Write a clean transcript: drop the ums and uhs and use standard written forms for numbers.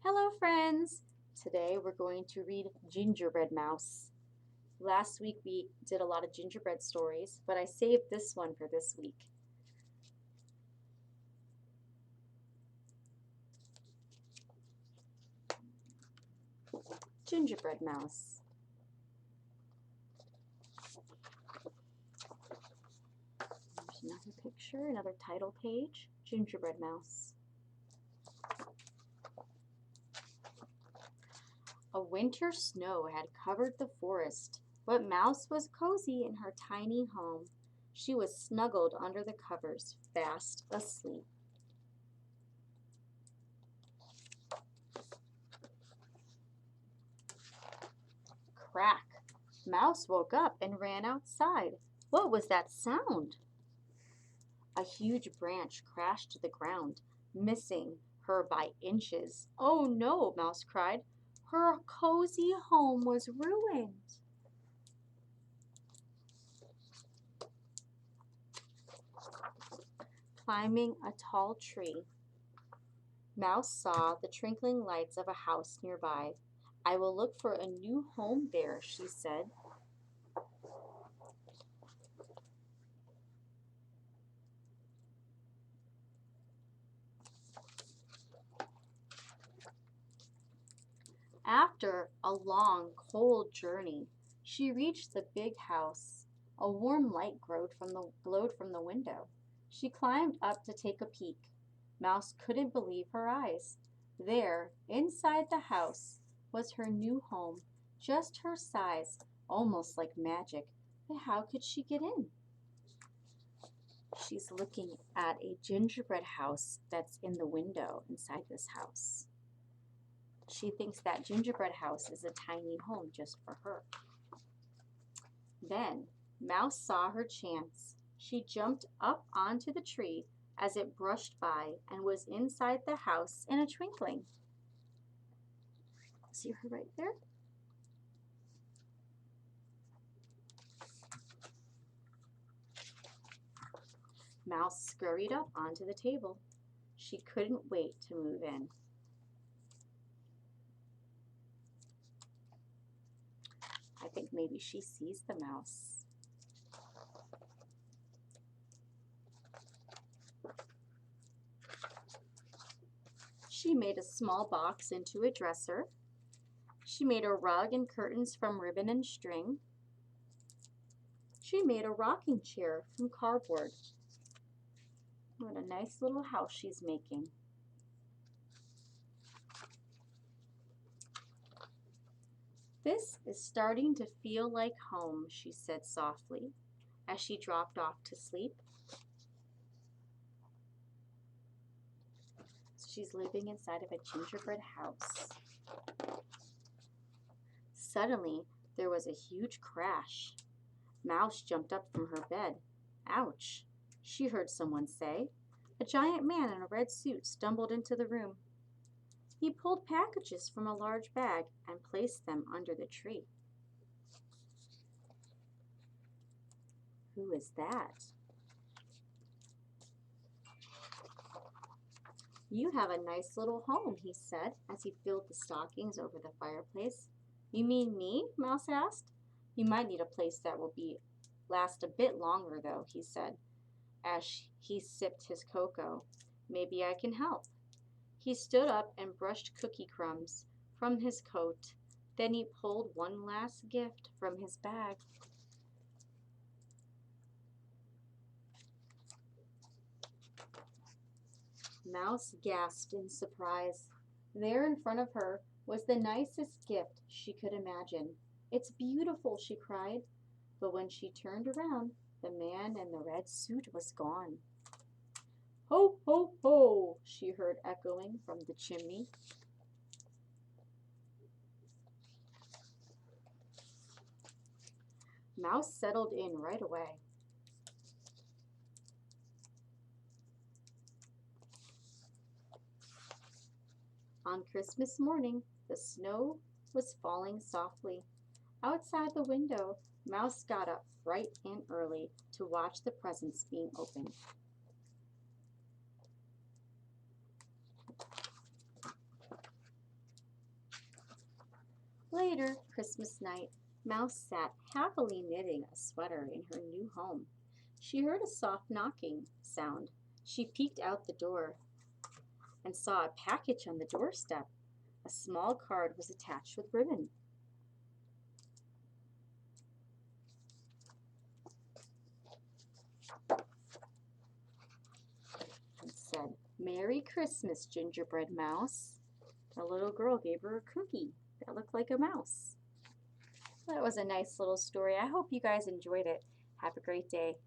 Hello friends! Today we're going to read Gingerbread Mouse. Last week we did a lot of gingerbread stories, but I saved this one for this week. Gingerbread Mouse. There's another picture, another title page, Gingerbread Mouse. A winter snow had covered the forest, but Mouse was cozy in her tiny home. She was snuggled under the covers, fast asleep. Crack! Mouse woke up and ran outside. What was that sound? A huge branch crashed to the ground, missing her by inches. Oh no, Mouse cried. Her cozy home was ruined. Climbing a tall tree, Mouse saw the twinkling lights of a house nearby. I will look for a new home there, she said. After a long, cold journey, she reached the big house. A warm light glowed from the window. She climbed up to take a peek. Mouse couldn't believe her eyes. There, inside the house, was her new home, just her size, almost like magic. But how could she get in? She's looking at a gingerbread house that's in the window inside this house. She thinks that gingerbread house is a tiny home just for her. Then Mouse saw her chance. She jumped up onto the tree as it brushed by and was inside the house in a twinkling. See her right there? Mouse scurried up onto the table. She couldn't wait to move in. I think maybe she sees the mouse. She made a small box into a dresser. She made a rug and curtains from ribbon and string. She made a rocking chair from cardboard. What a nice little house she's making. This is starting to feel like home, she said softly as she dropped off to sleep. She's living inside of a gingerbread house. Suddenly, there was a huge crash. Mouse jumped up from her bed. Ouch, she heard someone say. A giant man in a red suit stumbled into the room. He pulled packages from a large bag and placed them under the tree. Who is that? You have a nice little home, he said as he filled the stockings over the fireplace. You mean me? Mouse asked. You might need a place that will last a bit longer, though, he said as he sipped his cocoa. Maybe I can help. He stood up and brushed cookie crumbs from his coat. Then he pulled one last gift from his bag. Mouse gasped in surprise. There in front of her was the nicest gift she could imagine. It's beautiful, she cried. But when she turned around, the man in the red suit was gone. Ho, ho, ho, she heard echoing from the chimney. Mouse settled in right away. On Christmas morning, the snow was falling softly. Outside the window, Mouse got up bright and early to watch the presents being opened. Later, Christmas night, Mouse sat happily knitting a sweater in her new home. She heard a soft knocking sound. She peeked out the door and saw a package on the doorstep. A small card was attached with ribbon. It said, "Merry Christmas, Gingerbread Mouse." The little girl gave her a cookie that looked like a mouse. That was a nice little story. I hope you guys enjoyed it. Have a great day.